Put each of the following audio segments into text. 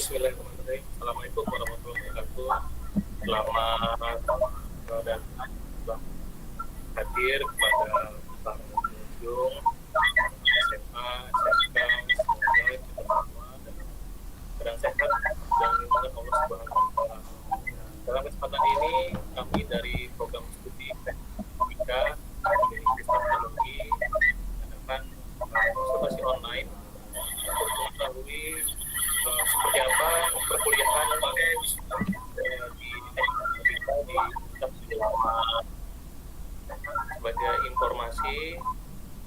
Bismillahirrahmanirrahim. Assalamualaikum warahmatullahi wabarakatuh. Selamat dan hadir kepada para pengunjung SMA, SMK, semoga kita semua sedang sehat dan lindungan Allah Subhanahu wa Ta'ala. Dalam kesempatan ini, kami dari program studi Teknika Universitas Teknologi mengadakan konsultasi online untuk mengetahui seperti apa perkuliahan di Teknika di Universitas Lama. Sebagai informasi,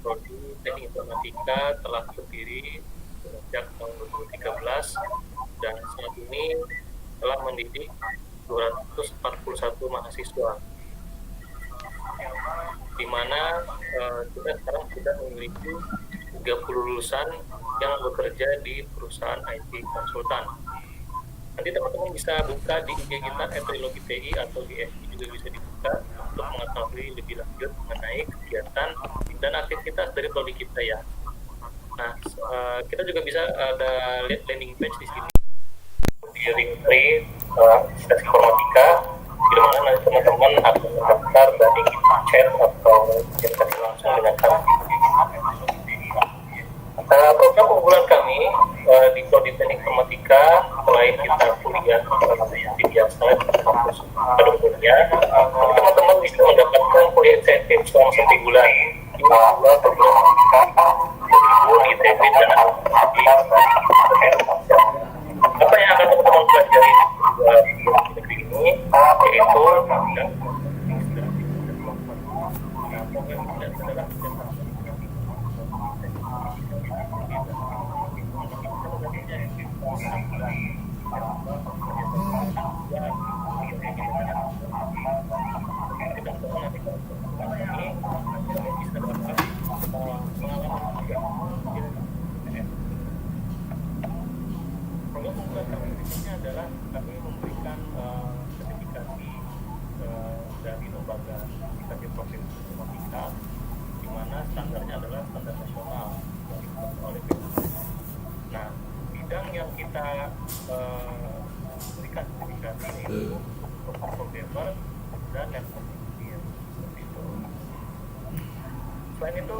Prodi Teknik Informatika telah berdiri sejak tahun 2013 dan saat ini telah mendidik 241 mahasiswa, di mana kita sekarang sudah memiliki 30 lulusan yang bekerja di perusahaan IT konsultan. Nanti teman-teman bisa buka di IG kita Trilogi TI atau di FB juga bisa dibuka untuk mengetahui lebih lanjut mengenai kegiatan dan aktivitas dari prodi kita ya. Nah, kita juga bisa ada lihat landing page di sini di Linktree Universitas Informatika, di mana nanti teman-teman akan mendaftar dan ingin chat atau interaksi langsung dengan kami. Program unggulan kami di Prodi Teknik Informatika, selain kita kuliah seperti biasa di kampus pada umumnya, teman-teman bisa mendapatkan kuliah insentif selama 1 bulan di dua program di ITB dan apa yang akan teman-teman pelajari di negeri ini, yaitu program ini adalah program unggulan kami berikutnya adalah kami memberikan sertifikasi dari lembaga sertifikasi profesi informatika, di mana standarnya adalah standar nasional yang ditetapkan oleh BPOM. Nah, bidang yang kita berikan sertifikasi yaitu programmer dan network engineer, seperti itu. Selain itu,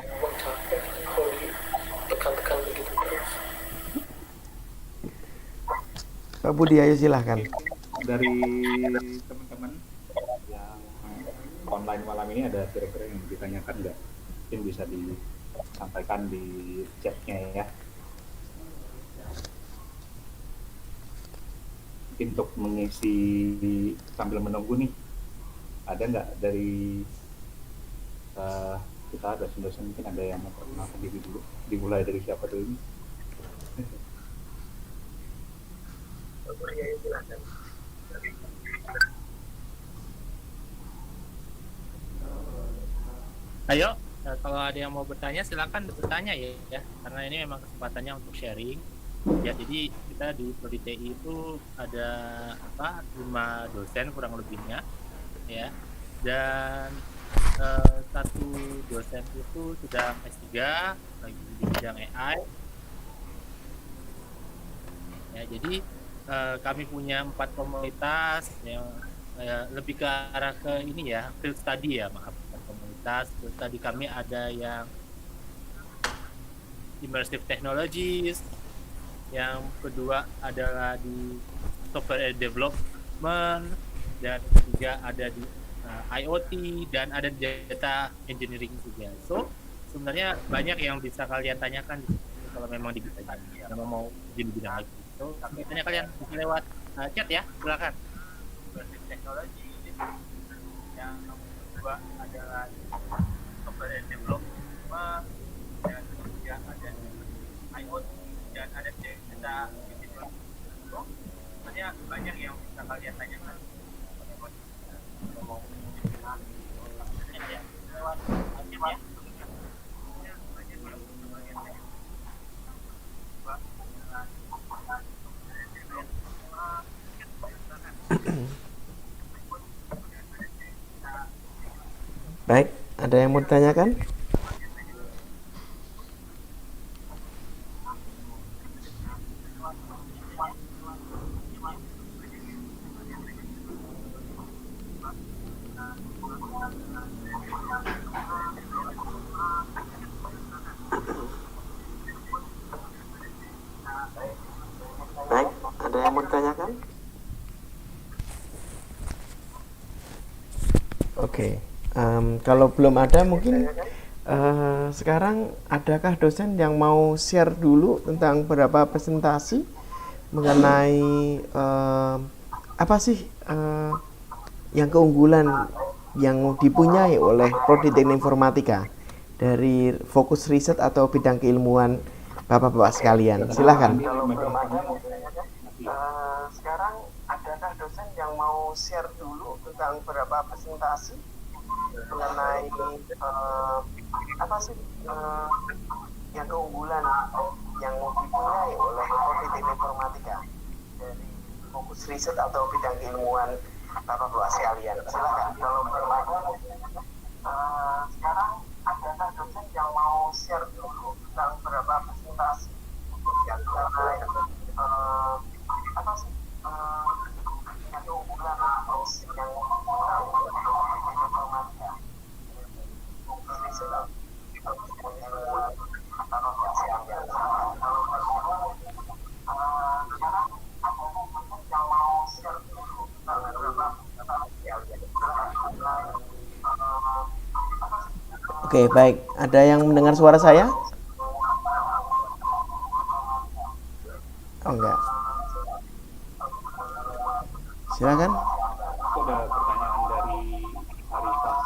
Emang capek kalau ditekan-tekan begitu terus. Pak Budi, ayo silahkan. Dari teman-teman yang online malam ini ada kira-kira yang ditanyakan nggak? Mungkin bisa disampaikan di chatnya ya. Mungkin untuk mengisi sambil menunggu nih, ada nggak dari kita dosen-dosen, mungkin ada yang memperkenalkan diri dulu. Dimulai dari siapa dulu nih? Ayo, kalau ada yang mau bertanya silakan bertanya ya, karena ini memang kesempatannya untuk sharing. Ya, jadi kita di Prodi TI itu ada 5 dosen kurang lebihnya, ya. Dan satu dosen itu sudah S3 lagi di bidang AI. Ya, jadi kami punya 4 komunitas yang lebih ke arah ke ini ya, field study ya, maaf. Komunitas tadi kami ada yang immersive technologies, yang kedua adalah di software development, dan ketiga ada di IoT, dan ada data engineering juga. So sebenarnya banyak yang bisa kalian tanyakan kalau memang di kita memang mau jadi bidang lagi. So kami tanya kalian bisa lewat chat ya, silakan. Immersive technology, yang kedua adalah software development, dan ketiga ada IoT, dan ada data engineering. So sebenarnya banyak yang bisa kalian tanyakan. Baik, ada yang mau ditanyakan? Baik, ada yang mau ditanyakan? Oke, kalau belum ada mungkin sekarang adakah dosen yang mau share dulu tentang beberapa presentasi mengenai apa sih yang keunggulan yang dipunyai oleh Prodi Teknik Informatika dari fokus riset atau bidang keilmuan Bapak-bapak sekalian. Silahkan. Sekarang adakah dosen yang mau share dulu tentang beberapa presentasi mengenai apa sih yang keunggulan yang dipunyai oleh Prodi Teknik Informatika dari fokus riset atau bidang keilmuan Bapak-bapak sekalian. Silakan. Kalau sekarang adakah dosen yang mau share dulu tentang beberapa presentasi yang mengenai apa sih yang keunggulan yang dipunyai oleh Prodi Teknik Informatika fokus riset atau bidang keilmuan Bapak-bapak sekalian. Oke, baik. Ada yang mendengar suara saya? Oh, enggak. Silakan. Itu ada pertanyaan dari Arifah.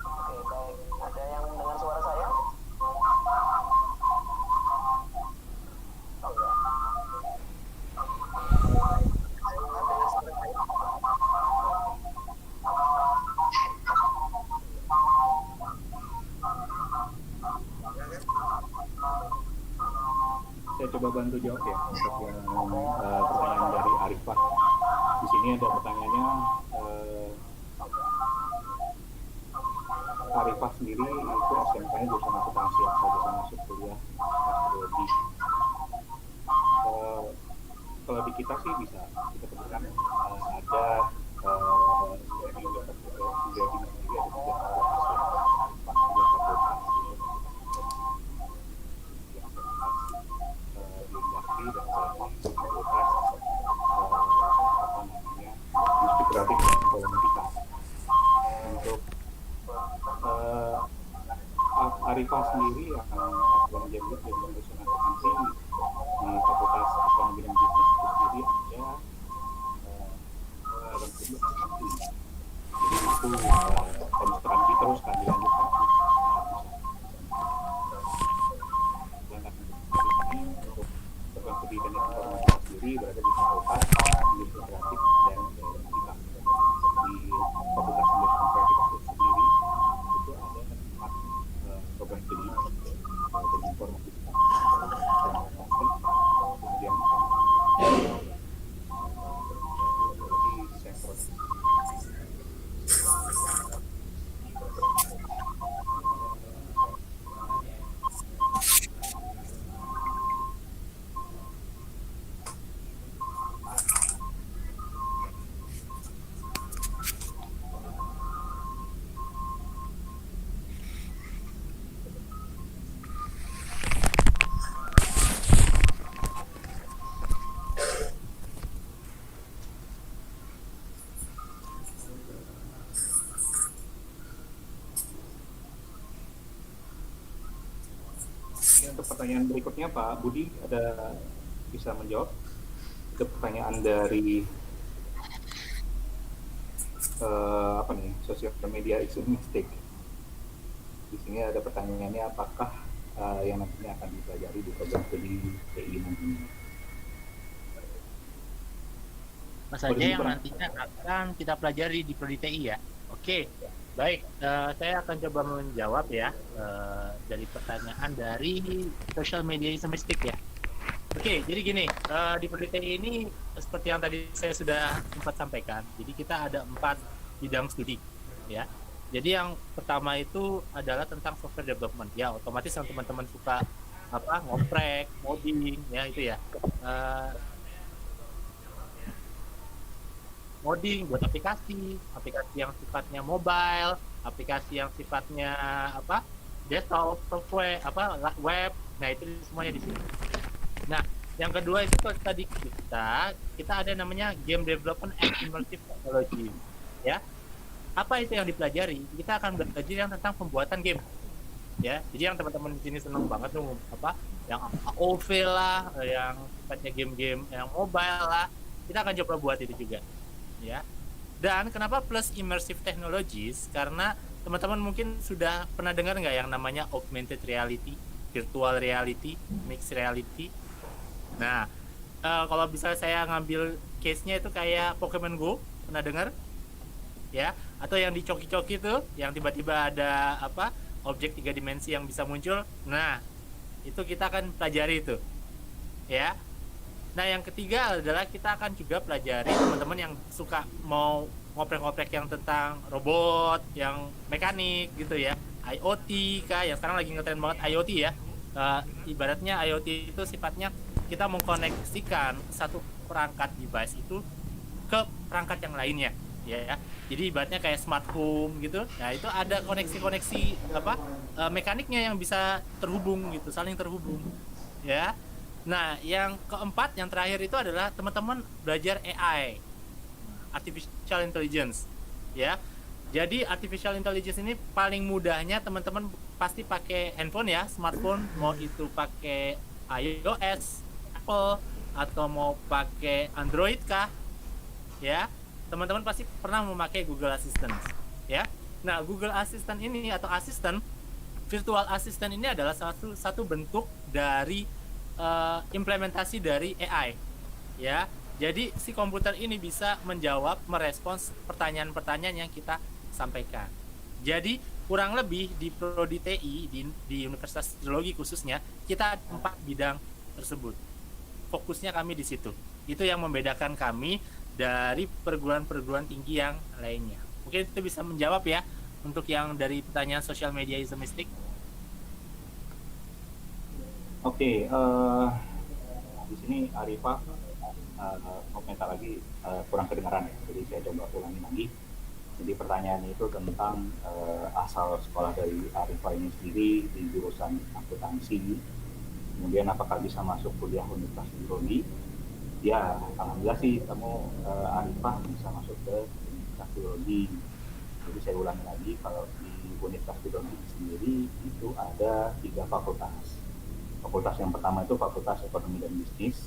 Oke, baik. Ada yang mendengar suara saya? Oh, enggak. Saya coba bantu jawab ya untuk yang pertanyaan dari Arifah. Di sini ada pertanyaannya, Arifah sendiri itu SMK-nya jurusan akuntansi atau bisa masuk kuliah psikologi. Kalau di kita sih bisa, kita kebetulan ada dari tiga di sendiri ada tiga fakultas di industri dan fakultas industri kreatif dan komunikasi. Untuk Arifah sendiri akan menjadi jurusan akuntansi di Fakultas Ekonomi dan Bisnis itu sendiri ada kedua akuntansi. Jadi itu konsentrasi terus kan dilanjutkan untuk program pendidikan dan informasi sendiri berada di Fakultas Industri Kreatif dan Komunikasi. Di Fakultas Industri Kreatif itu sendiri itu ada 4 program pendidikan dan informasi kemudian di sektor untuk pertanyaan berikutnya Pak Budi ada bisa menjawab? Itu pertanyaan dari apa nih, sosial media is a mistake. Di sini ada pertanyaannya, apakah yang nantinya akan dipelajari di program studi TI nantinya? Apa saja yang nantinya akan kita pelajari di Prodi TI ya. Oke, baik. Saya akan coba menjawab ya dari pertanyaan dari social media ismistik ya. Oke, jadi gini, di Prodi TI ini seperti yang tadi saya sudah sempat sampaikan. Jadi kita ada 4 bidang studi ya. Jadi yang pertama itu adalah tentang software development ya. Otomatis yang teman-teman suka ngoprek, modding ya itu ya. Modding buat aplikasi yang sifatnya mobile, aplikasi yang sifatnya desktop, software, web. Nah, itu semuanya di sini. Nah, yang kedua itu tadi kita ada namanya game development and immersive technology. Ya. Apa itu yang dipelajari? Kita akan belajar yang tentang pembuatan game. Ya. Jadi yang teman-teman di sini senang banget tuh yang AOV lah, yang sifatnya game-game yang mobile lah. Kita akan coba buat itu juga. Ya. Dan kenapa plus immersive technologies? Karena teman-teman mungkin sudah pernah dengar nggak yang namanya augmented reality, virtual reality, mixed reality. Nah, kalau bisa saya ngambil case-nya itu kayak Pokemon Go, pernah dengar? Ya, atau yang di coki-coki tuh, yang tiba-tiba ada objek 3 dimensi yang bisa muncul. Nah, itu kita akan pelajari itu. Ya. Nah, yang ketiga adalah kita akan juga pelajari teman-teman yang suka mau ngoprek-ngoprek yang tentang robot, yang mekanik gitu ya. IoT kah, yang sekarang lagi ngetren banget IoT ya. Ibaratnya IoT itu sifatnya kita mengkoneksikan satu perangkat device itu ke perangkat yang lainnya ya. Jadi ibaratnya kayak smart home gitu. Nah, itu ada koneksi-koneksi mekaniknya yang bisa terhubung gitu, saling terhubung ya. Nah, yang keempat, yang terakhir itu adalah teman-teman belajar AI, artificial intelligence ya. Jadi artificial intelligence ini paling mudahnya teman-teman pasti pakai handphone ya, smartphone, mau itu pakai iOS, Apple, atau mau pakai Android kah, ya. Teman-teman pasti pernah memakai Google Assistant, ya. Nah, Google Assistant ini atau asisten, virtual assistant ini adalah satu bentuk dari implementasi dari AI, ya. Jadi si komputer ini bisa menjawab, merespons pertanyaan-pertanyaan yang kita sampaikan. Jadi kurang lebih di Prodi TI di Universitas Teknologi khususnya kita ada 4 bidang tersebut. Fokusnya kami di situ. Itu yang membedakan kami dari perguruan-perguruan tinggi yang lainnya. Mungkin itu bisa menjawab ya untuk yang dari pertanyaan social media Islamistik. Oke, di sini Arifah komentar lagi kurang kedengaran, jadi saya coba ulangi lagi. Jadi pertanyaan itu tentang asal sekolah dari Arifah ini sendiri di jurusan akuntansi, kemudian apakah bisa masuk kuliah Universitas Teknologi. Ya, alhamdulillah sih kamu Arifah bisa masuk ke Universitas Teknologi. Jadi saya ulangi lagi, kalau di Universitas Teknologi sendiri itu ada 3 fakultas. Fakultas yang pertama itu Fakultas Ekonomi dan Bisnis,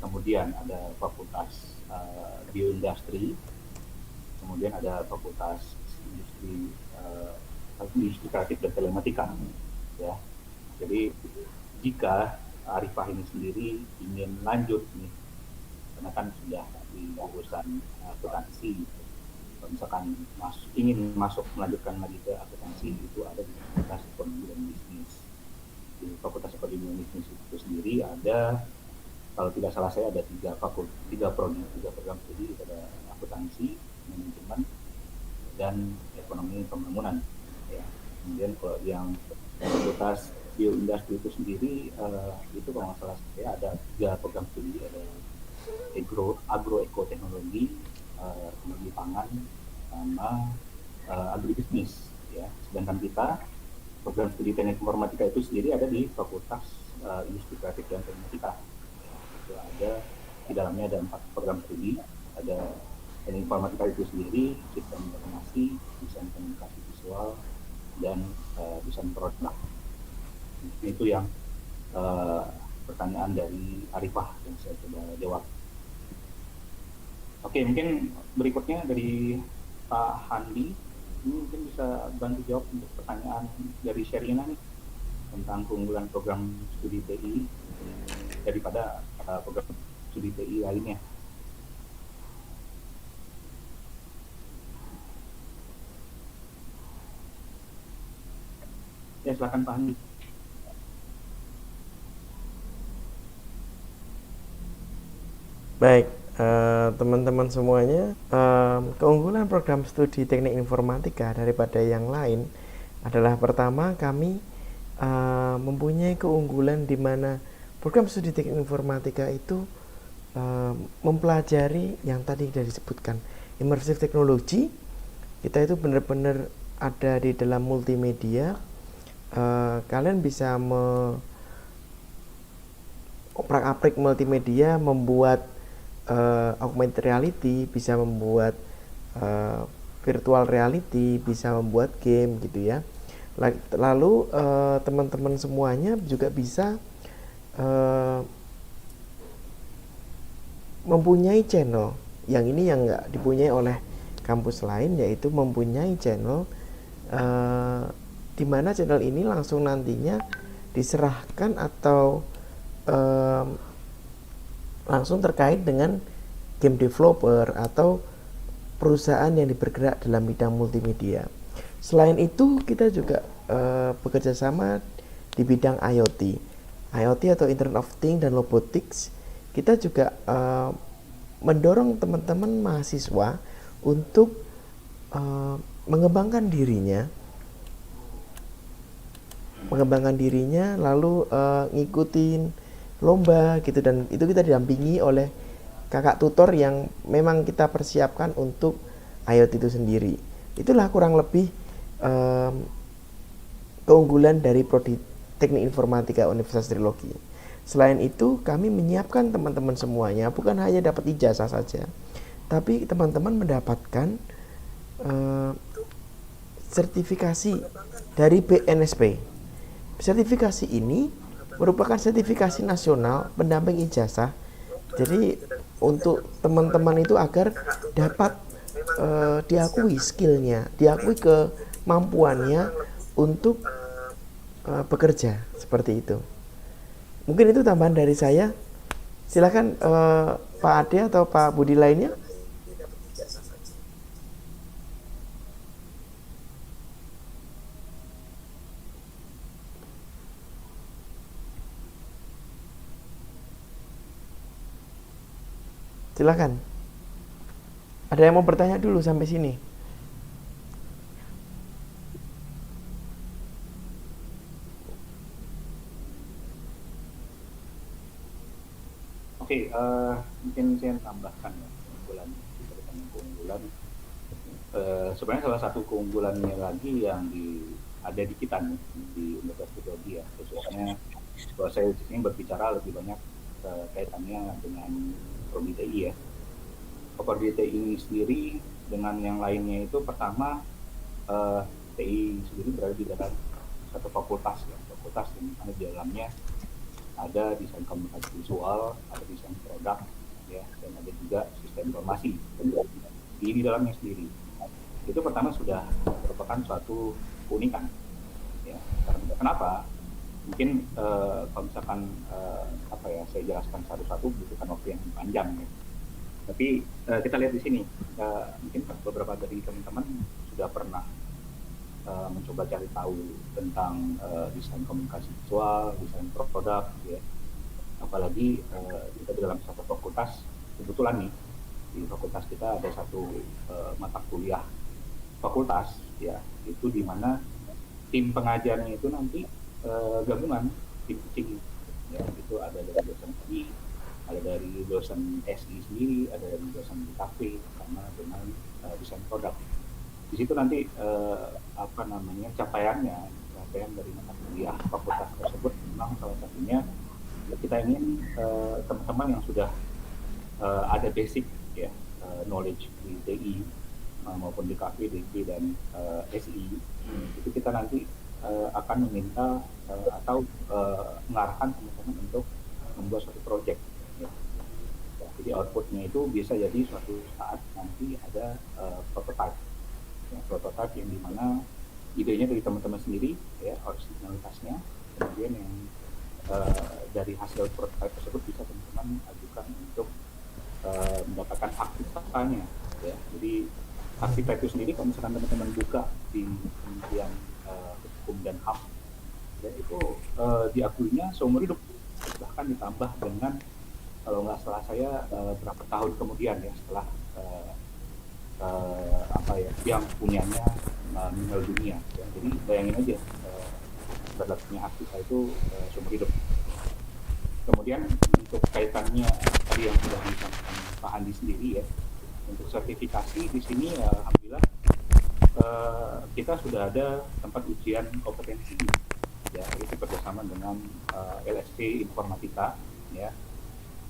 kemudian ada Fakultas Bioindustri, kemudian ada Fakultas Industri Kreatif dan Telematika, ya. Jadi jika Arifah ini sendiri ingin lanjut nih, karena kan sudah di jurusan akuntansi, kalau misalkan ingin melanjutkan lagi ke akuntansi, itu ada di Fakultas Ekonomi dan Bisnis. Di Fakultas Ekonomi dan Bisnis itu sendiri ada, kalau tidak salah saya ada 3 program studi, ada akuntansi, manajemen, dan ekonomi pembangunan, ya. Kemudian kalau yang Fakultas Bioindustri itu sendiri itu kalau nggak salah saya ada 3 program studi, ada agroekoteknologi, teknologi pangan, sama agribisnis, ya. Sedangkan kita program studi teknik informatika itu sendiri ada di Fakultas Industri Kreatif dan Telematika. Itu ada, di dalamnya ada 4 program studi, ada teknik informatika itu sendiri, sistem informasi, desain komunikasi visual, dan desain produk. Itu yang pertanyaan dari Arifah yang saya coba jawab. Oke, mungkin berikutnya dari Pak Handi, ini mungkin bisa bantu jawab untuk pertanyaan dari Sherina nih tentang keunggulan program studi TI daripada program studi TI lainnya. Ya, silakan Pak Handi. Baik, teman-teman semuanya, keunggulan program studi teknik informatika daripada yang lain adalah pertama, kami mempunyai keunggulan di mana program studi teknik informatika itu mempelajari yang tadi sudah disebutkan, immersive technology. Kita itu benar-benar ada di dalam multimedia. Kalian bisa oprak-aprik multimedia, membuat augmented reality, bisa membuat virtual reality, bisa membuat game gitu ya. Lalu teman-teman semuanya juga bisa mempunyai channel yang ini yang nggak dipunyai oleh kampus lain, yaitu mempunyai channel di mana channel ini langsung nantinya diserahkan atau langsung terkait dengan game developer atau perusahaan yang bergerak dalam bidang multimedia. Selain itu, kita juga bekerja sama di bidang IoT atau Internet of Things dan Robotics. Kita juga mendorong teman-teman mahasiswa untuk mengembangkan dirinya, lalu ngikutin lomba gitu, dan itu kita didampingi oleh kakak tutor yang memang kita persiapkan untuk IoT itu sendiri. Itulah kurang lebih keunggulan dari Prodi Teknik Informatika Universitas Teknologi. Selain itu, kami menyiapkan teman-teman semuanya bukan hanya dapat ijazah saja, tapi teman-teman mendapatkan eh, sertifikasi dari BNSP. Sertifikasi ini merupakan sertifikasi nasional pendamping ijazah. Jadi untuk teman-teman itu agar dapat diakui skillnya, diakui kemampuannya untuk bekerja seperti itu. Mungkin itu tambahan dari saya. Silakan Pak Ade atau Pak Budi lainnya. Silakan. Ada yang mau bertanya dulu sampai sini? Oke, mungkin saya tambahkan ya keunggulan keunggulan. Sebenarnya salah satu keunggulannya lagi yang ada di kita nih di Universitas Teknologi ya, khususnya bahwa saya di sini berbicara lebih banyak kaitannya dengan prodi TI ya. Prodi TI ini sendiri dengan yang lainnya itu pertama TI sendiri berada di dalam satu fakultas ya, fakultas yang ada di dalamnya ada desain komunikasi visual, ada desain produk, ya, dan ada juga sistem informasi di dalamnya sendiri. Itu pertama sudah merupakan suatu keunikan, ya. Kenapa? Mungkin kalau misalkan saya jelaskan satu-satu butuhkan waktu yang panjang, ya. Tapi kita lihat di sini, mungkin beberapa dari teman-teman sudah pernah mencoba cari tahu tentang desain komunikasi visual, desain produk, ya. Apalagi kita di dalam satu fakultas, kebetulan nih di fakultas kita ada satu mata kuliah fakultas, ya, itu di mana tim pengajarnya itu nanti gabungan tim kecil, ya, itu ada dari dosen UI, ada dari dosen SI sendiri, ada dari dosen DKV, sama dengan desain produk. Di situ nanti capaian dari mata kuliah fakultas tersebut memang salah satunya kita ingin teman-teman yang sudah ada basic ya knowledge di TI maupun di KP, DP dan SI itu kita nanti akan meminta atau mengarahkan teman-teman untuk membuat suatu project ya. Jadi outputnya itu bisa jadi suatu saat nanti ada prototype ya, prototype yang dimana idenya dari teman-teman sendiri ya, originalitasnya, kemudian yang dari hasil prototype tersebut bisa teman-teman ajukan untuk mendapatkan hak ciptanya ya. Jadi hak cipta itu sendiri kalau misalkan teman-teman buka di Kementerian Hukum dan HAM ya, itu diakuinya seumur hidup, bahkan ditambah dengan kalau nggak salah saya berapa tahun kemudian ya setelah yang punyanya meninggal dunia ya. Jadi bayangin aja berlakunya hak cipta itu seumur hidup. Kemudian untuk kaitannya tadi yang sudah disampaikan Pak Andi sendiri ya, untuk sertifikasi di sini alhamdulillah kita sudah ada tempat ujian kompetensi ya, itu bersama dengan LSP Informatika ya,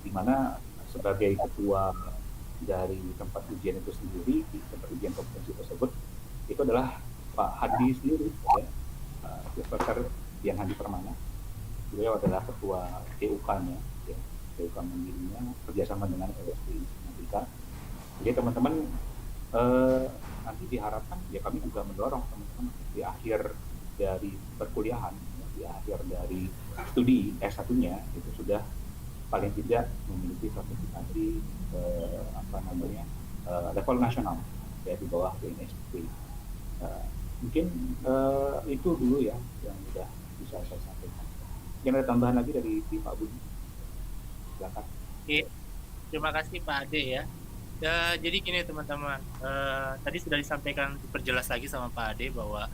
di mana sebagai ketua dari tempat ujian itu sendiri, tempat ujian kompetensi tersebut itu adalah Pak Hadi sendiri ya, Profesor Dian Hadi Permana. Beliau adalah ketua TUK-nya ya, TUK Mandirinya kerjasama dengan LSP Informatika. Jadi teman-teman nanti diharapkan ya, kami juga mendorong teman-teman di akhir dari perkuliahan ya, di akhir dari studi S1-nya itu sudah paling tidak memiliki sertifikasi level nasional ya, di bawah BNSP. Mungkin itu dulu ya yang sudah bisa saya sampaikan. Mungkin ada tambahan lagi dari Pak Budi. Silakan. Oke, terima kasih Pak Ade ya. Jadi gini teman-teman, tadi sudah disampaikan, diperjelas lagi sama Pak Ade bahwa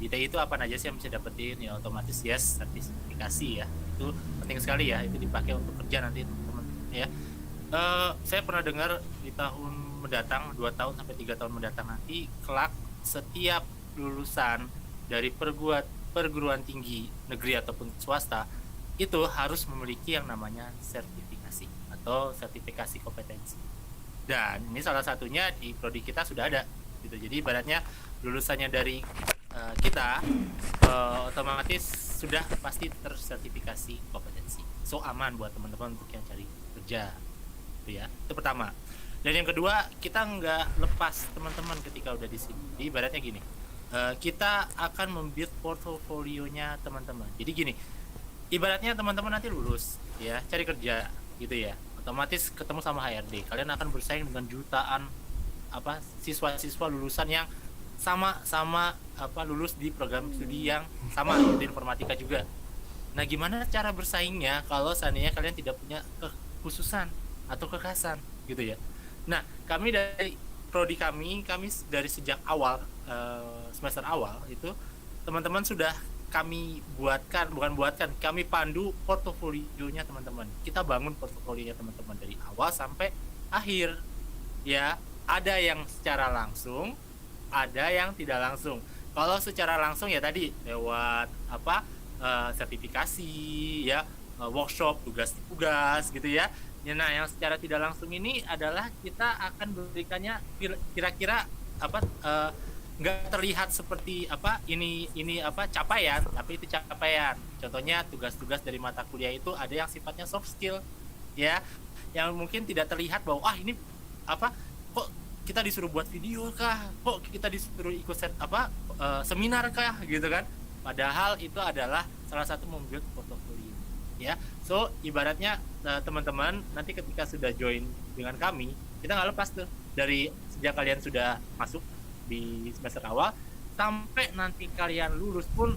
di TI itu apa aja sih yang bisa dapetin ya, otomatis yes sertifikasi ya, itu penting sekali ya, itu dipakai untuk kerja nanti teman-teman ya. Saya pernah dengar di tahun mendatang, 2 tahun sampai 3 tahun mendatang nanti kelak setiap lulusan dari perguruan tinggi negeri ataupun swasta itu harus memiliki yang namanya sertifikasi atau sertifikasi kompetensi. Dan ini salah satunya di prodi kita sudah ada gitu. Jadi ibaratnya lulusannya dari kita otomatis sudah pasti tersertifikasi kompetensi. So aman buat teman-teman untuk yang cari kerja. Gitu ya. Itu pertama. Dan yang kedua, kita nggak lepas teman-teman ketika udah di sini. Jadi ibaratnya gini, kita akan membuild portofolionya teman-teman. Jadi gini, ibaratnya teman-teman nanti lulus ya, cari kerja gitu ya, otomatis ketemu sama HRD, kalian akan bersaing dengan jutaan siswa-siswa lulusan yang sama lulus di program studi yang sama di informatika juga. Nah, gimana cara bersaingnya kalau seandainya kalian tidak punya kekhususan atau kekhasan gitu ya. Nah, kami dari prodi kami dari sejak awal semester awal itu teman-teman sudah kami kami pandu portofolionya teman-teman. Kita bangun portofolionya teman-teman dari awal sampai akhir. Ya, ada yang secara langsung, ada yang tidak langsung. Kalau secara langsung ya tadi lewat sertifikasi ya, workshop, tugas-tugas gitu ya. Nah, yang secara tidak langsung ini adalah kita akan berikannya kira-kira nggak terlihat seperti ini capaian, tapi itu capaian. Contohnya tugas-tugas dari mata kuliah itu ada yang sifatnya soft skill ya, yang mungkin tidak terlihat bahwa ini kok kita disuruh buat video kah, kok kita disuruh ikut seminar kah gitu kan, padahal itu adalah salah satu membuat portofolio ya. So ibaratnya teman-teman nanti ketika sudah join dengan kami, kita nggak lepas tuh dari sejak kalian sudah masuk di semester awal sampai nanti kalian lulus pun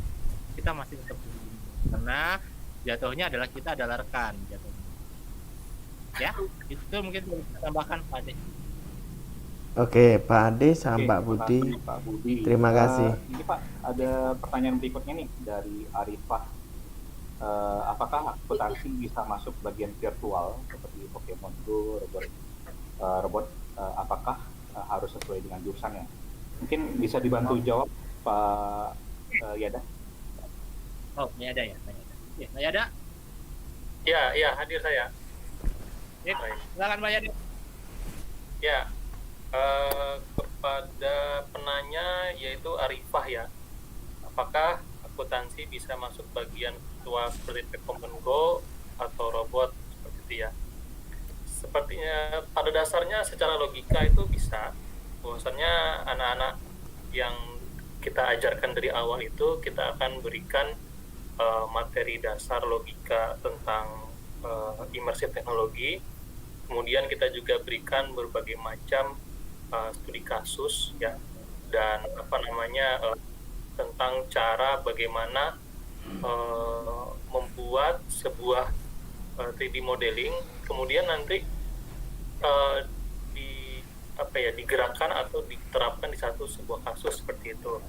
kita masih tetap begini, karena jatuhnya adalah kita adalah rekan jatuhnya ya. Itu mungkin bisa tambahkan Pak Ade. Oke, Pak Ade sama Mbak Budi. Pak Budi. Terima kasih. Ini Pak, ada pertanyaan berikutnya nih dari Arifah. Apakah akuntansi bisa masuk bagian virtual seperti Pokemon Go, robot? Apakah harus sesuai dengan jurusannya? Mungkin bisa dibantu jawab Pak Yada. Oh, Yada ya, Pak Yada. Ya, hadir saya. Ya, silakan Pak Yada. Ya, kepada penanya yaitu Arifah ya, apakah akuntansi bisa masuk bagian virtual seperti Pokemon Go atau robot seperti itu ya? Sepertinya pada dasarnya secara logika itu bisa, bahwasannya anak-anak yang kita ajarkan dari awal itu kita akan berikan materi dasar logika tentang imersif teknologi. Kemudian kita juga berikan berbagai macam studi kasus ya, dan tentang cara bagaimana membuat sebuah 3D modeling, kemudian nanti digerakkan atau diterapkan di sebuah kasus seperti itu.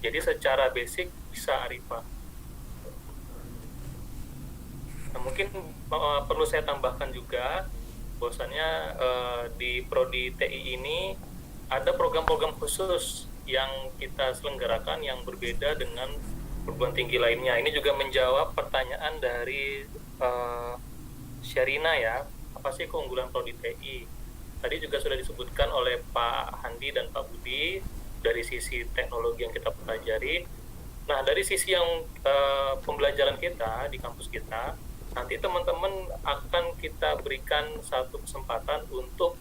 Jadi secara basic bisa Arifah. Nah, mungkin perlu saya tambahkan juga bahwasannya di prodi TI ini ada program-program khusus yang kita selenggarakan yang berbeda dengan perguruan tinggi lainnya. Ini juga menjawab pertanyaan dari Sherina ya, apa sih keunggulan prodi TI? Tadi juga sudah disebutkan oleh Pak Handi dan Pak Budi dari sisi teknologi yang kita pelajari. Nah, dari sisi yang pembelajaran kita di kampus kita, nanti teman-teman akan kita berikan satu kesempatan untuk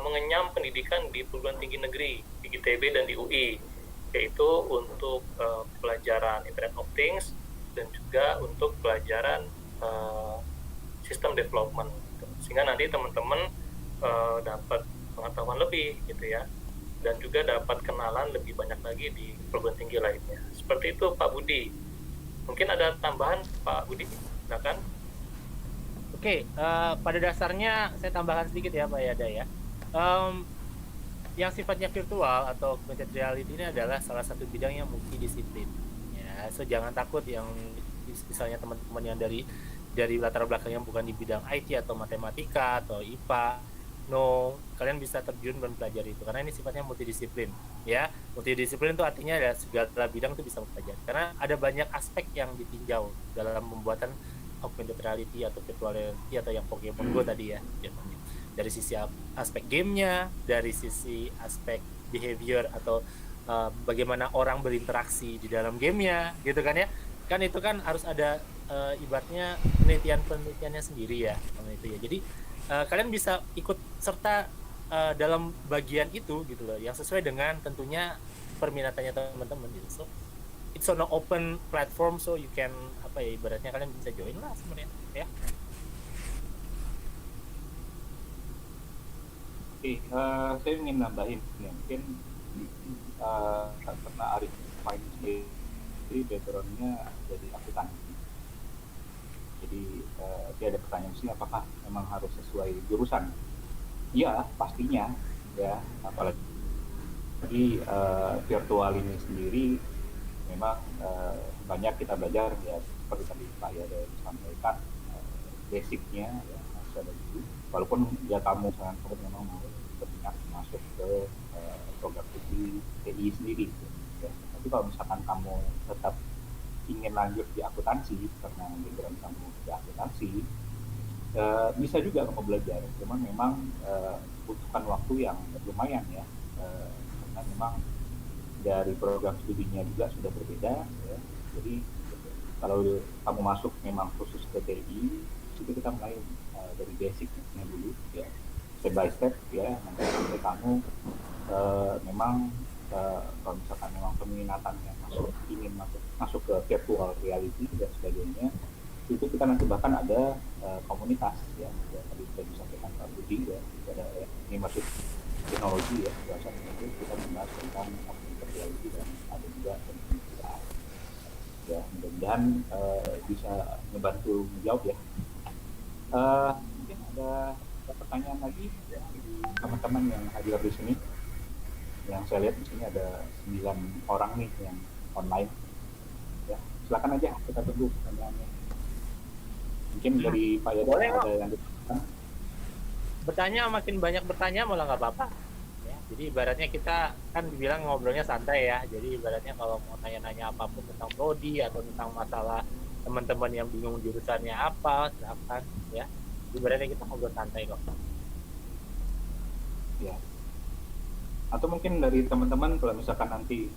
mengenyam pendidikan di perguruan tinggi negeri di ITB dan di UI, yaitu untuk pelajaran Internet of Things dan juga untuk pelajaran sistem development, sehingga nanti teman-teman dapat pengetahuan lebih gitu ya, dan juga dapat kenalan lebih banyak lagi di perguruan tinggi lainnya. Seperti itu Pak Budi. Mungkin ada tambahan Pak Budi, silakan. Oke, pada dasarnya saya tambahkan sedikit ya Pak Yada ya. Yang sifatnya virtual atau augmented reality ini adalah salah satu bidang yang multidisiplin. Ya, so jangan takut yang misalnya teman-teman yang dari latar belakang yang bukan di bidang IT atau matematika atau IPA, no, kalian bisa terjun dan belajar itu karena ini sifatnya multidisiplin. Ya, multidisiplin itu artinya ada segala bidang itu bisa mempelajari karena ada banyak aspek yang ditinjau dalam pembuatan augmented reality atau virtual reality atau yang Pokemon Go tadi ya. dari sisi aspek gamenya, dari sisi aspek behavior atau bagaimana orang berinteraksi di dalam gamenya, gitu kan ya. Kan itu kan harus ada ibaratnya penelitiannya sendiri ya, itu ya. Jadi kalian bisa ikut serta dalam bagian itu gitu loh, yang sesuai dengan tentunya perminatannya teman-teman gitu. So it's on an open platform, so you can ibaratnya kalian bisa join lah sebenarnya ya. Oke, saya ingin nambahin ya, mungkin karena Arif main sendiri backgroundnya jadi akuntansi. Jadi dia ada pertanyaan di sini, apakah memang harus sesuai jurusan? Iya, pastinya ya, apalagi virtual ini sendiri memang banyak kita belajar ya, seperti tadi Pak Yada disampaikan, basicnya ya harus ada dulu. Walaupun ya kamu sangat memang berminat masuk ke program studi TI sendiri ya. Tapi kalau misalkan kamu tetap ingin lanjut di akuntansi karena background kamu di akuntansi, bisa juga kamu belajar, cuman memang butuhkan waktu yang lumayan ya, karena memang dari program studinya juga sudah berbeda ya. Jadi kalau kamu masuk memang khusus ke TI, itu kita mulai dari basicnya dulu ya, step by step ya, nanti sampai kamu memang kalau misalkan memang peminatannya ingin masuk ke virtual reality dan sebagainya, itu kita nanti bahkan ada komunitas ya, tadi sudah disampaikan Pak Budi ya, ada Immersive Teknologi ya, salah satunya itu kita membahas tentang augmented reality dan ada juga tentang VR ya. Mudah-mudahan bisa membantu menjawab ya. Mungkin ada pertanyaan lagi ya, dari teman-teman yang hadir di sini. Yang saya lihat di sini ada 9 orang nih yang online ya, silakan aja kita tunggu pertanyaannya. Mungkin dari Pak Yada ada yang ditanyakan. Bertanya makin banyak bertanya malah nggak apa-apa ya. Jadi ibaratnya kita kan dibilang ngobrolnya santai ya, jadi ibaratnya kalau mau nanya-nanya apapun tentang prodi atau tentang masalah teman-teman yang bingung jurusannya apa, silakan ya, ibaratnya kita ngobrol santai kok Ya. Atau mungkin dari teman-teman kalau misalkan nanti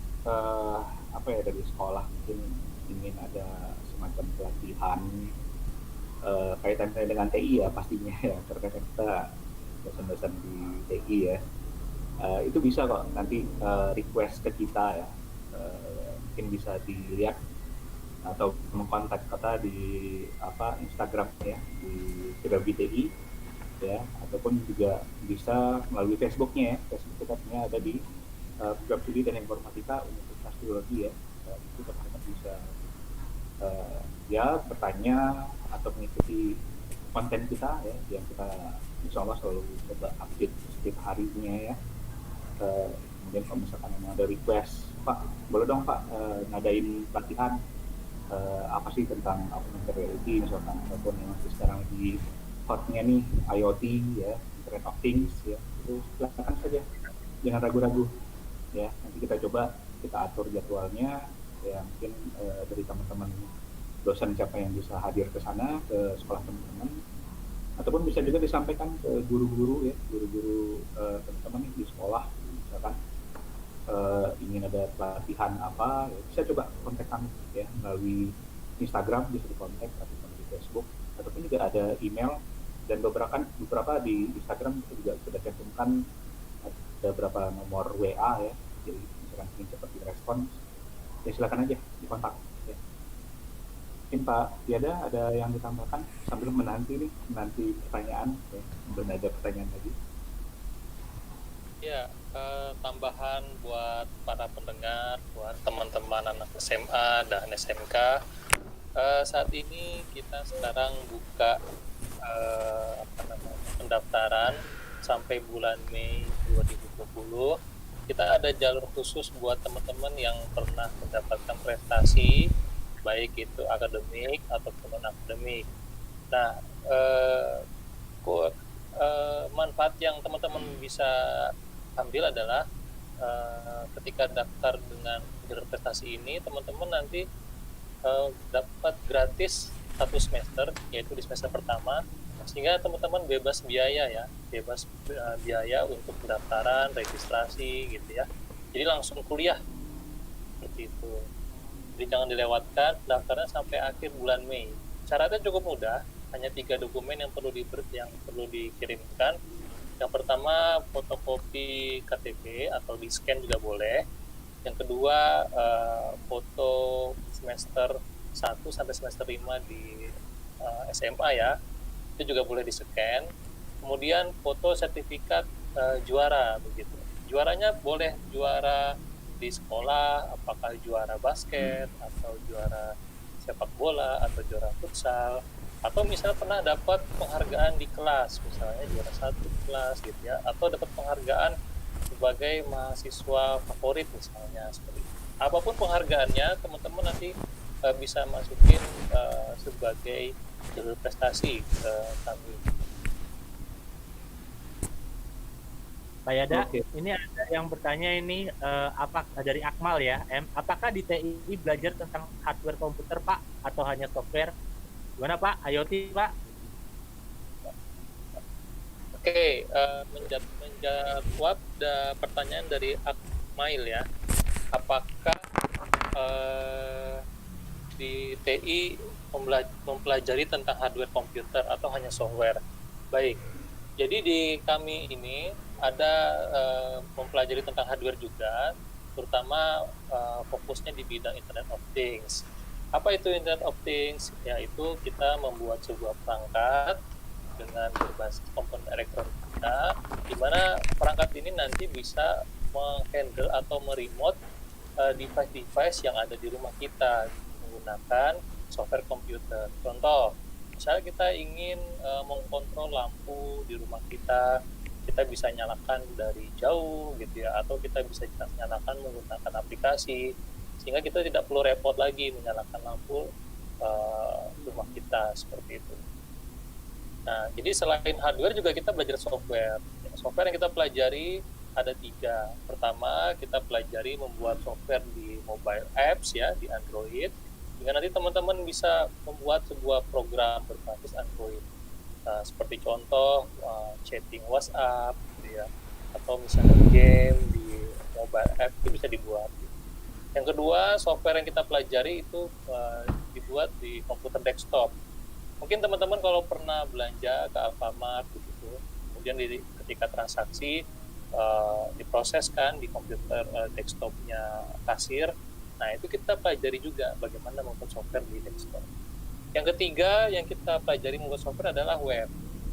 dari sekolah mungkin ingin ada semacam pelatihan kaitannya dengan TI ya pastinya ya, terkait kita dosen-dosen di TI ya, itu bisa kok nanti request ke kita ya, mungkin bisa dilihat atau mengkontak kita di Instagram ya, di TI ya, ataupun juga bisa melalui Facebooknya ya. Facebook kita punya ada di Program Studi dan Informatika Universitas Teknologi ya. Itu teman-teman bisa ya bertanya atau mengikuti konten kita ya, yang kita insya Allah selalu coba update setiap harinya ya. Kemudian kalau misalkan memang ada request, Pak boleh dong Pak ngadain pelatihan apa sih tentang augmented reality misalkan, ataupun yang masih sekarang lagi hotnya nih IoT ya, Internet of Things ya, itu silakan saja, jangan ragu-ragu ya. Nanti kita coba kita atur jadwalnya ya, mungkin dari teman-teman dosen siapa yang bisa hadir ke sana ke sekolah teman-teman, ataupun bisa juga disampaikan ke guru-guru ya, guru-guru teman-teman di sekolah, misalkan ingin ada pelatihan apa ya, bisa coba kontak kami ya melalui Instagram, bisa dikontak, ataupun di Facebook, ataupun juga ada email, dan beberapa di Instagram itu juga sudah cantumkan ada beberapa nomor WA ya, jadi misalkan ingin cepat direspon ya silakan aja dikontak ya. Mungkin Pak Yada ada yang ditambahkan sambil menanti pertanyaan ya, belum ada pertanyaan lagi ya. Tambahan buat para pendengar, buat teman-teman anak SMA dan SMK, saat ini kita sekarang buka pendaftaran sampai bulan Mei 2020. Kita ada jalur khusus buat teman-teman yang pernah mendapatkan prestasi, baik itu akademik ataupun non-akademik. Nah, manfaat yang teman-teman bisa ambil adalah ketika daftar dengan jalur prestasi ini, teman-teman nanti dapat gratis 1 semester, yaitu di semester pertama Sehingga teman-teman bebas biaya ya, bebas biaya untuk pendaftaran, registrasi gitu ya. Jadi langsung kuliah seperti itu. Jadi jangan dilewatkan pendaftaran sampai akhir bulan Mei. Syaratnya cukup mudah, hanya 3 dokumen yang perlu dikirimkan. Yang pertama fotokopi KTP atau di scan juga boleh. Yang kedua foto semester 1 sampai semester 5 di SMA ya, itu juga boleh di scan. Kemudian foto sertifikat juara begitu. Juaranya boleh juara di sekolah, apakah juara basket atau juara sepak bola atau juara futsal, atau misalnya pernah dapat penghargaan di kelas, misalnya juara 1 kelas gitu ya, atau dapat penghargaan sebagai mahasiswa favorit misalnya, seperti itu. Apapun penghargaannya, teman-teman nanti bisa masukin sebagai jalur prestasi ke kami. Pak Yada, Oke. ini ada yang bertanya ini apa dari Akmal ya, apakah di TI belajar tentang hardware komputer Pak atau hanya software? Gimana Pak? IoT Pak? Oke, menjawab pertanyaan dari Akmail ya, apakah di TI mempelajari tentang hardware komputer atau hanya software? Baik, jadi di kami ini ada mempelajari tentang hardware juga, terutama fokusnya di bidang Internet of Things. Apa itu Internet of Things? Yaitu kita membuat sebuah perangkat dengan berbasis komponen elektronik kita, di mana perangkat ini nanti bisa menghandle atau meremote device-device yang ada di rumah kita menggunakan software komputer. Contoh, misalnya kita ingin mengkontrol lampu di rumah kita bisa nyalakan dari jauh gitu ya, atau kita bisa nyalakan menggunakan aplikasi, sehingga kita tidak perlu repot lagi menyalakan lampu rumah kita seperti itu. Nah, jadi selain hardware juga kita belajar software. Software yang kita pelajari ada 3. Pertama, kita pelajari membuat software di mobile apps ya, di Android. Sehingga nanti teman-teman bisa membuat sebuah program berbasis Android. Seperti contoh chatting WhatsApp gitu ya, atau misalnya game di mobile app itu bisa dibuat. Yang kedua, software yang kita pelajari itu dibuat di komputer desktop. Mungkin teman-teman kalau pernah belanja ke Alfamart begitu, kemudian ketika transaksi diproseskan di komputer desktopnya kasir. Nah, itu kita pelajari juga bagaimana membuat software di desktop. Yang ketiga yang kita pelajari membuat software adalah web.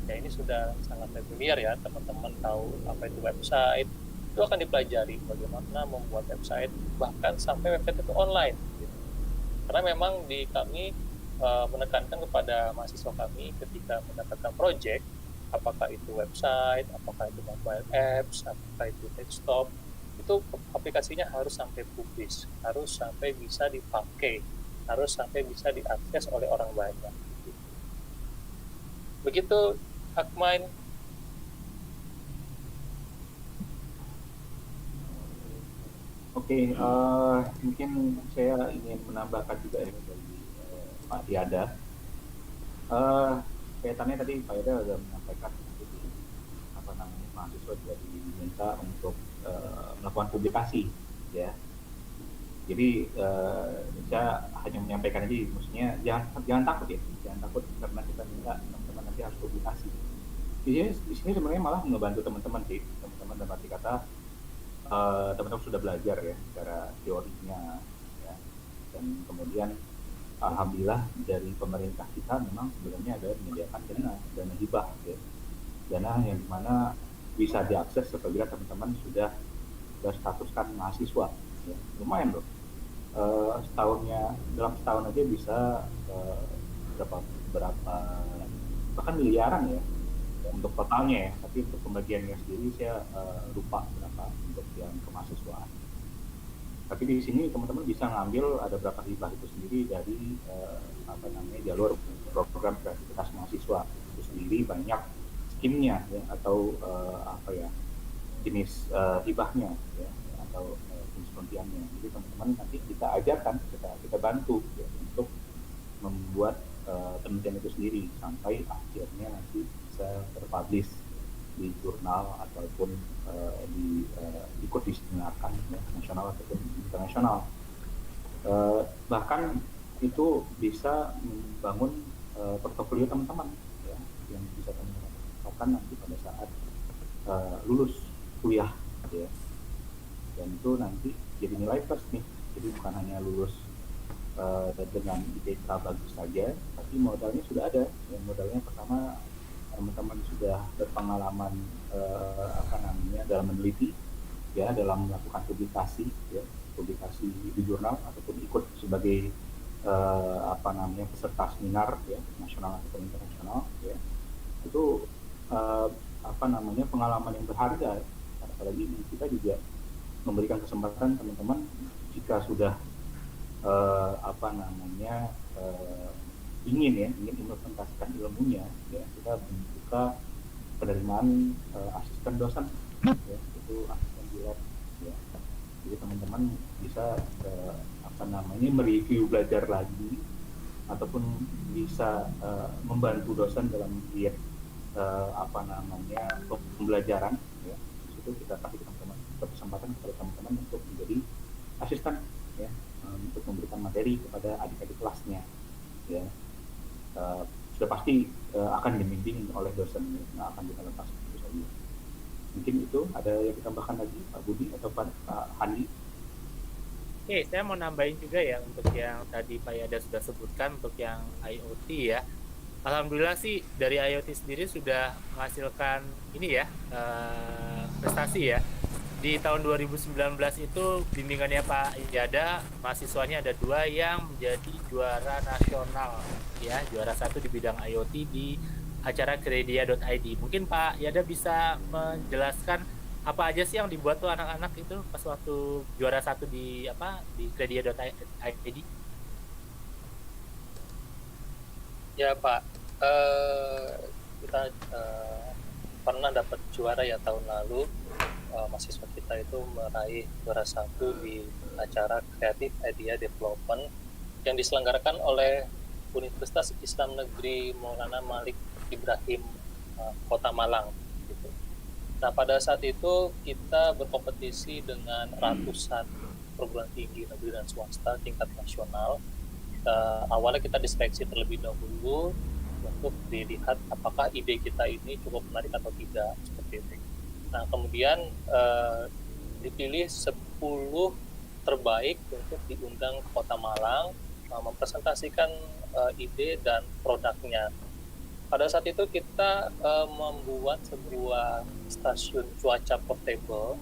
Ya, ini sudah sangat familiar ya, teman-teman tahu apa itu website. Itu akan dipelajari bagaimana membuat website, bahkan sampai website itu online gitu. Karena memang di kami menekankan kepada mahasiswa kami ketika mendapatkan project, apakah itu website, apakah itu mobile apps, apakah itu desktop, itu aplikasinya harus sampai publis, harus sampai bisa dipakai, harus sampai bisa diakses oleh orang banyak. Begitu, Akmain. Oke, mungkin saya ingin menambahkan juga ya dari Pak Yada. Kaitannya tadi Pak Yada sudah menyampaikan jadi, apa namanya, mahasiswa juga diminta untuk melakukan publikasi ya. Jadi saya hanya menyampaikan aja, maksudnya jangan takut ya, jangan takut karena kita minta teman-teman nanti harus publikasi. Di sini sebenarnya malah membantu teman-teman sih, teman-teman dapat arti kata teman-teman sudah belajar ya secara teorinya ya, dan kemudian alhamdulillah dari pemerintah kita memang sebenarnya ada menyediakan dana hibah ya, dana yang dimana bisa diakses apabila teman-teman sudah berstatuskan mahasiswa ya. Lumayan loh, dalam setahun aja bisa berapa bahkan miliaran ya untuk totalnya ya, tapi untuk pembagiannya sendiri saya lupa berapa untuk yang kemahasiswaan. Tapi di sini teman-teman bisa ngambil ada berapa hibah itu sendiri dari apa namanya, jalur program kreativitas mahasiswa itu sendiri, banyak skimnya ya, atau apa ya, jenis hibahnya ya, atau jenis penuntiannya. Jadi teman-teman nanti kita ajarkan, kita bantu ya, untuk membuat penelitian itu sendiri sampai akhirnya nanti bisa terpublish di jurnal ataupun ikut diseminarkan ya, nasional ataupun internasional. Bahkan itu bisa membangun portofolio teman-teman ya, yang bisa teman-teman lakukan nanti pada saat lulus kuliah ya. Dan itu nanti jadi nilai plus nih, jadi bukan hanya lulus dengan IPK bagus saja, tapi modalnya sudah ada. Yang modalnya pertama, teman-teman sudah berpengalaman dalam meneliti ya, dalam melakukan publikasi ya, publikasi di jurnal ataupun ikut sebagai peserta seminar ya, nasional ataupun internasional ya. Itu pengalaman yang berharga. Apalagi kita juga memberikan kesempatan teman-teman jika sudah ingin implementasikan ilmunya ya, kita membuka penerimaan asisten dosen ya, itu asisten di lab ya. Jadi teman-teman bisa mereview belajar lagi ataupun bisa membantu dosen dalam giat pembelajaran ya. Itu kita kasih teman-teman kesempatan kepada teman-teman untuk menjadi asisten ya, untuk memberikan materi kepada adik-adik kelasnya ya. Sudah pasti akan dibimbing oleh dosen yang akan kita lepas itu saja. Mungkin itu ada yang ditambahkan lagi Pak Budi atau Pak Handi? Oke, saya mau nambahin juga ya untuk yang tadi Pak Yada sudah sebutkan untuk yang IoT ya. Alhamdulillah sih dari IoT sendiri sudah menghasilkan ini ya, prestasi ya. Di tahun 2019 itu bimbingannya Pak Yada, mahasiswanya ada 2 yang menjadi juara nasional ya, juara 1 di bidang IoT di acara Kredia.id. Mungkin Pak Yada bisa menjelaskan apa aja sih yang dibuat tuh anak-anak itu pas waktu juara 1 di Kredia.id? Ya Pak, kita pernah dapat juara ya tahun lalu. Mahasiswa kita itu meraih juara 1 di acara Creative Idea Development yang diselenggarakan oleh Universitas Islam Negeri Maulana Malik Ibrahim Kota Malang gitu. Nah pada saat itu kita berkompetisi dengan ratusan perguruan tinggi negeri dan swasta tingkat nasional. Awalnya kita diseleksi terlebih dahulu untuk dilihat apakah ide kita ini cukup menarik atau tidak seperti itu. Nah, kemudian dipilih 10 terbaik untuk diundang ke Kota Malang mempresentasikan ide dan produknya. Pada saat itu kita membuat sebuah stasiun cuaca portable.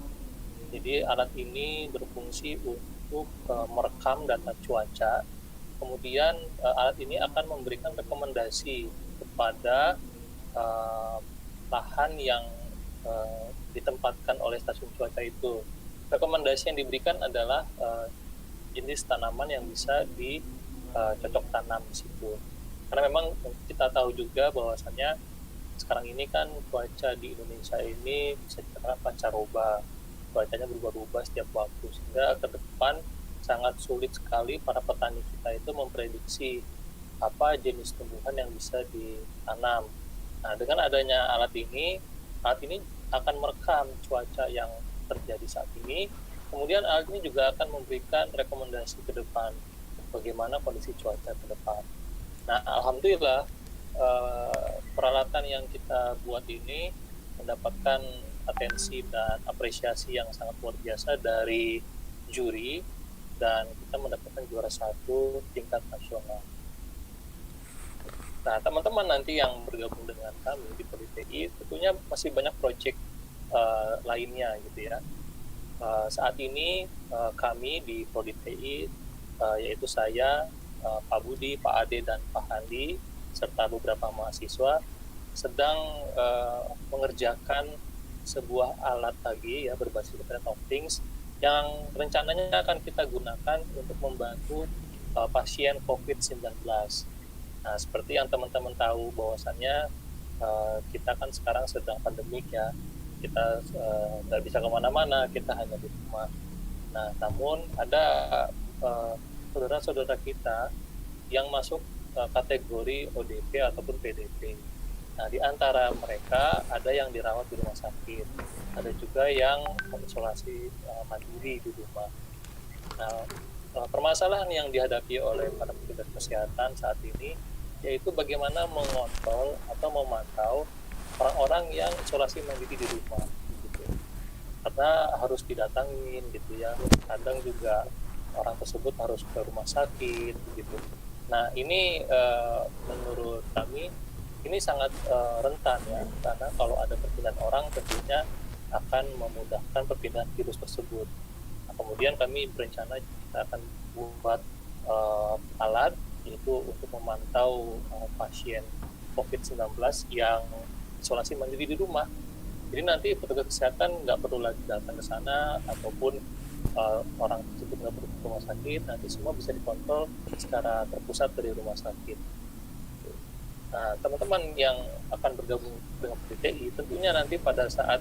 Jadi alat ini berfungsi untuk merekam data cuaca. Kemudian alat ini akan memberikan rekomendasi kepada lahan yang ditempatkan oleh stasiun cuaca itu. Rekomendasi yang diberikan adalah jenis tanaman yang bisa dicocok tanam di situ. Karena memang kita tahu juga bahwasannya sekarang ini kan cuaca di Indonesia ini bisa dikatakan pancaroba, cuacanya berubah-ubah setiap waktu, sehingga ke depan sangat sulit sekali para petani kita itu memprediksi apa jenis tumbuhan yang bisa ditanam. Nah, dengan adanya alat ini akan merekam cuaca yang terjadi saat ini. Kemudian alat ini juga akan memberikan rekomendasi ke depan bagaimana kondisi cuaca ke depan. Nah, alhamdulillah peralatan yang kita buat ini mendapatkan atensi dan apresiasi yang sangat luar biasa dari juri, dan kita mendapatkan juara 1 tingkat nasional. Nah, teman-teman nanti yang bergabung dengan kami di POLI-TI tentunya masih banyak proyek lainnya gitu ya. Saat ini kami di POLI-TI, yaitu saya, Pak Budi, Pak Ade, dan Pak Handi, serta beberapa mahasiswa sedang mengerjakan sebuah alat lagi ya berbasis Internet of Things yang rencananya akan kita gunakan untuk membantu pasien COVID-19. Nah, seperti yang teman-teman tahu bahwasannya kita kan sekarang sedang pandemik ya, kita nggak bisa kemana-mana, kita hanya di rumah. Nah, namun ada saudara-saudara kita yang masuk kategori ODP ataupun PDP. Nah, di antara mereka ada yang dirawat di rumah sakit, ada juga yang isolasi mandiri di rumah. Nah, permasalahan yang dihadapi oleh para petugas kesehatan saat ini yaitu bagaimana mengontrol atau memantau orang-orang yang isolasi mandiri di rumah, gitu. Karena harus didatangin, gitu ya. Kadang juga orang tersebut harus ke rumah sakit, gitu. Nah, ini menurut kami ini sangat rentan ya, karena kalau ada perpindahan orang tentunya akan memudahkan perpindahan virus tersebut. Nah, kemudian kami berencana kita akan buat alat yaitu untuk memantau pasien COVID-19 yang isolasi mandiri di rumah. Jadi nanti petugas kesehatan nggak perlu lagi datang ke sana ataupun orang tersebut nggak perlu ke rumah sakit, nanti semua bisa dikontrol secara terpusat dari rumah sakit. Nah, teman-teman yang akan bergabung dengan PTI tentunya nanti pada saat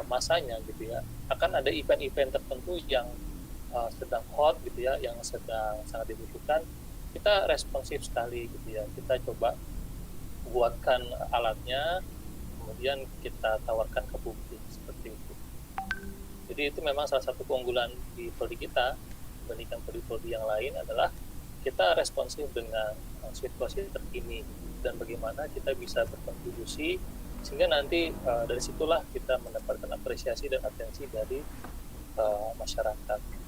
masanya gitu ya akan ada event-event tertentu yang sedang hot gitu ya, yang sedang sangat dibutuhkan. Kita responsif sekali gitu ya, kita coba buatkan alatnya, kemudian kita tawarkan ke publik seperti itu. Jadi itu memang salah satu keunggulan di prodi kita dibandingkan prodi-prodi yang lain adalah kita responsif dengan situasi terkini dan bagaimana kita bisa berkontribusi sehingga nanti dari situlah kita mendapatkan apresiasi dan atensi dari masyarakat.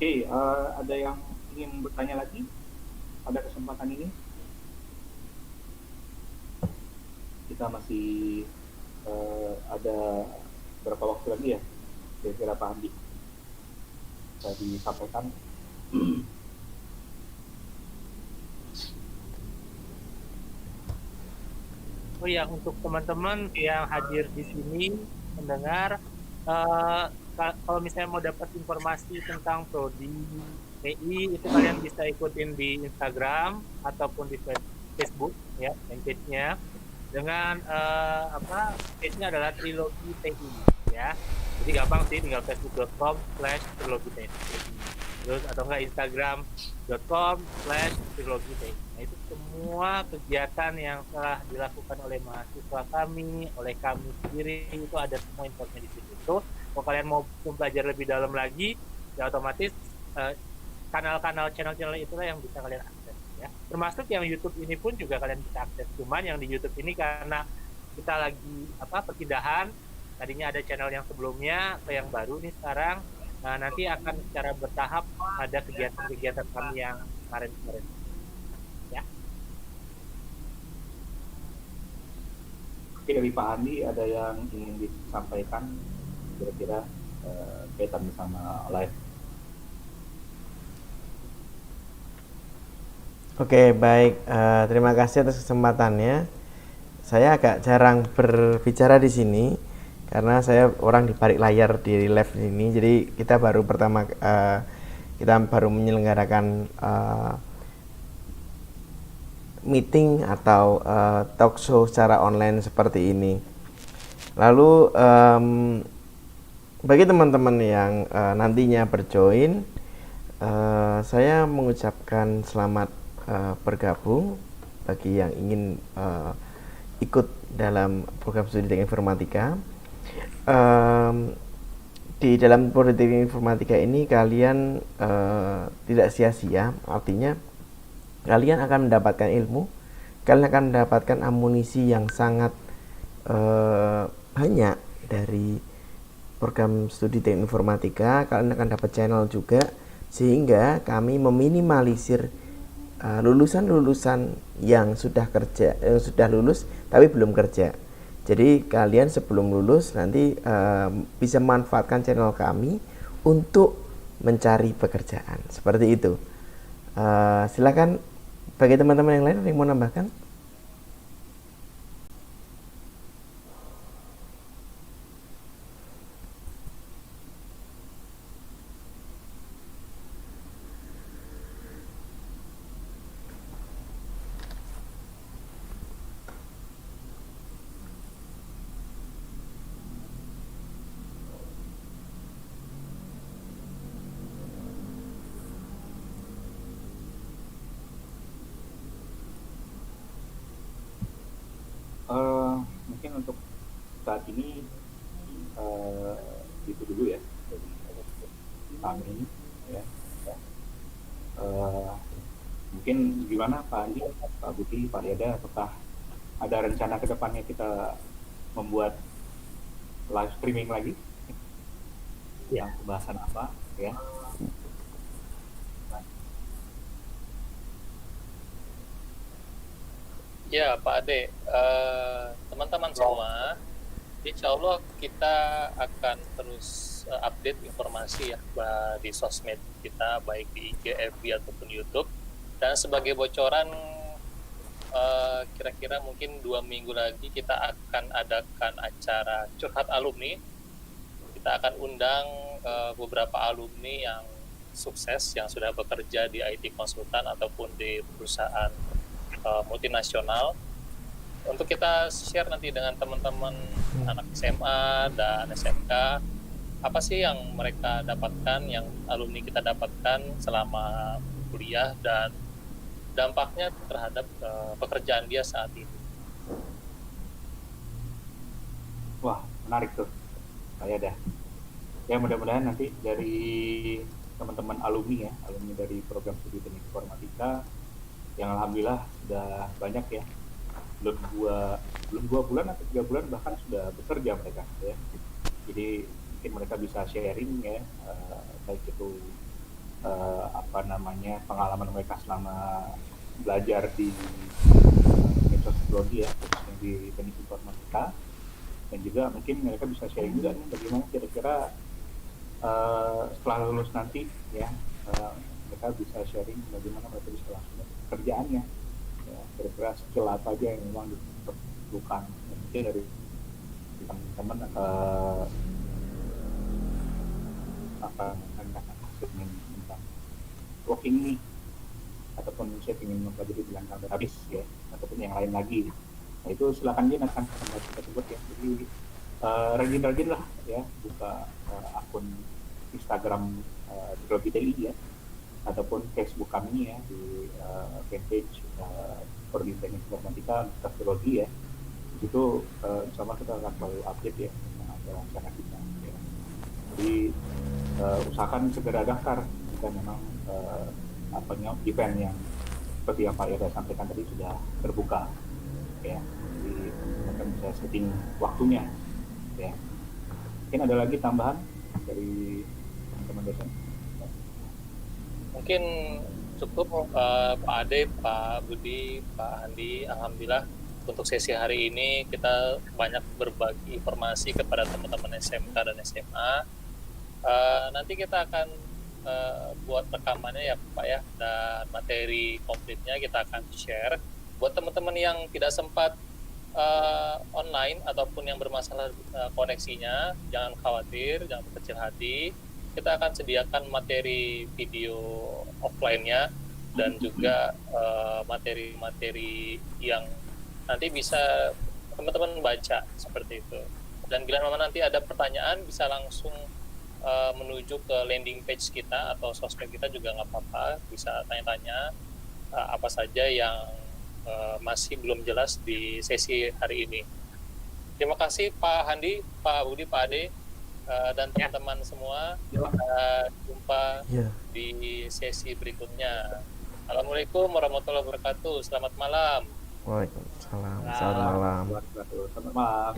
Oke, ada yang ingin bertanya lagi pada kesempatan ini? Kita masih ada berapa waktu lagi ya? Kira-kira Pak Andi bisa disampaikan. Oh ya, untuk teman-teman yang hadir di sini mendengar, kalau misalnya mau dapat informasi tentang prodi TI itu kalian bisa ikutin di Instagram ataupun di Facebook ya, page-nya dengan page-nya adalah Trilogi TI ya. Jadi gampang sih, tinggal facebook.com/trilogi.ti terus atau enggak instagram.com/trilogi TI. Nah, itu semua kegiatan yang telah dilakukan oleh mahasiswa kami, oleh kami sendiri, itu ada semua infonya di situ. Kalau kalian mau belajar lebih dalam lagi, ya otomatis kanal-kanal channel-channel itulah yang bisa kalian akses ya. Termasuk yang YouTube ini pun juga kalian bisa akses. Cuman yang di YouTube ini karena kita lagi perpindahan, tadinya ada channel yang sebelumnya ke yang baru nih sekarang. Nah, nanti akan secara bertahap ada kegiatan-kegiatan kami yang kemarin-kemarin. Ya. Oke, dari Pak Andi ada yang ingin disampaikan kira-kira kaitan sama live. Oke, baik. Terima kasih atas kesempatannya. Saya agak jarang berbicara di sini karena saya orang di balik layar di live ini. Jadi kita baru menyelenggarakan meeting atau talk show secara online seperti ini. Lalu bagi teman-teman yang nantinya berjoin, saya mengucapkan selamat bergabung bagi yang ingin ikut dalam program studi teknik informatika. Di dalam program teknik informatika ini kalian tidak sia-sia, artinya kalian akan mendapatkan ilmu, kalian akan mendapatkan amunisi yang sangat banyak dari program studi teknik informatika. Kalian akan dapat channel juga, sehingga kami meminimalisir lulusan-lulusan yang sudah lulus tapi belum kerja. Jadi kalian sebelum lulus nanti bisa memanfaatkan channel kami untuk mencari pekerjaan. Seperti itu. Silakan bagi teman-teman yang lain yang mau nambahkan. mungkin untuk saat ini itu dulu ya dari kami ya. Eh, Mungkin gimana Pak Andi, Pak Budi, Pak Yada, apakah ada rencana ke depannya kita membuat live streaming lagi? Yang pembahasan apa ya? Ya, Pak Ade, teman-teman semua, insya Allah kita akan terus update informasi ya di sosmed kita, baik di IG, FB ataupun YouTube. Dan sebagai bocoran, kira-kira mungkin 2 minggu lagi kita akan adakan acara curhat alumni. Kita akan undang beberapa alumni yang sukses, yang sudah bekerja di IT konsultan ataupun di perusahaan multinasional, untuk kita share nanti dengan teman-teman anak SMA dan SMK apa sih yang mereka dapatkan, yang alumni kita dapatkan selama kuliah dan dampaknya terhadap pekerjaan dia saat ini. Wah, menarik tuh. Saya dah. Ya mudah-mudahan nanti dari teman-teman alumni ya, alumni dari program studi teknik informatika yang alhamdulillah sudah banyak ya, belum dua bulan atau 3 bulan bahkan sudah bekerja mereka ya. Jadi mungkin mereka bisa sharing ya, baik itu pengalaman mereka selama belajar di metodologi ya, khususnya di teknik informatika, dan juga mungkin mereka bisa sharing juga nih bagaimana kira-kira setelah lulus nanti ya, mereka bisa sharing bagaimana mereka bisa langsung dapat pekerjaannya ya, kira-kira skill apa aja yang memang diperlukan mungkin dari teman-teman tentang working nih, ataupun saya ingin mempelajari bidang database ya, ataupun yang lain lagi. Nah itu silakan aja nanti kita sebut ya. Jadi rajin-rajin lah ya buka akun Instagram Teknologi TI ya, ataupun Facebook kami ya di fanpage Prodi Teknik Informatika Teknologi ya. Di situ insya Allah kita akan selalu update ya tentang acara kita ya. Jadi usahakan segera daftar jika memang event yang seperti yang Pak Yoda sampaikan tadi sudah terbuka ya. Jadi kita bisa setting waktunya ya. Mungkin ada lagi tambahan dari teman-teman dosen? Mungkin cukup Pak Ade, Pak Budi, Pak Andi. Alhamdulillah untuk sesi hari ini kita banyak berbagi informasi kepada teman-teman SMK dan SMA. Nanti kita akan buat rekamannya ya Pak ya, dan materi komplitnya kita akan share. Buat teman-teman yang tidak sempat online ataupun yang bermasalah koneksinya, jangan khawatir, jangan berkecil hati. Kita akan sediakan materi video offline-nya dan juga materi-materi yang nanti bisa teman-teman baca seperti itu. Dan bila memang nanti ada pertanyaan bisa langsung menuju ke landing page kita atau sosmed kita juga nggak apa-apa, bisa tanya-tanya apa saja yang masih belum jelas di sesi hari ini. Terima kasih Pak Handi, Pak Budi, Pak Ade, dan teman-teman semua. Jumpa di sesi berikutnya. Assalamualaikum warahmatullahi wabarakatuh. Selamat malam. Waalaikumsalam. Selamat malam. Selamat malam.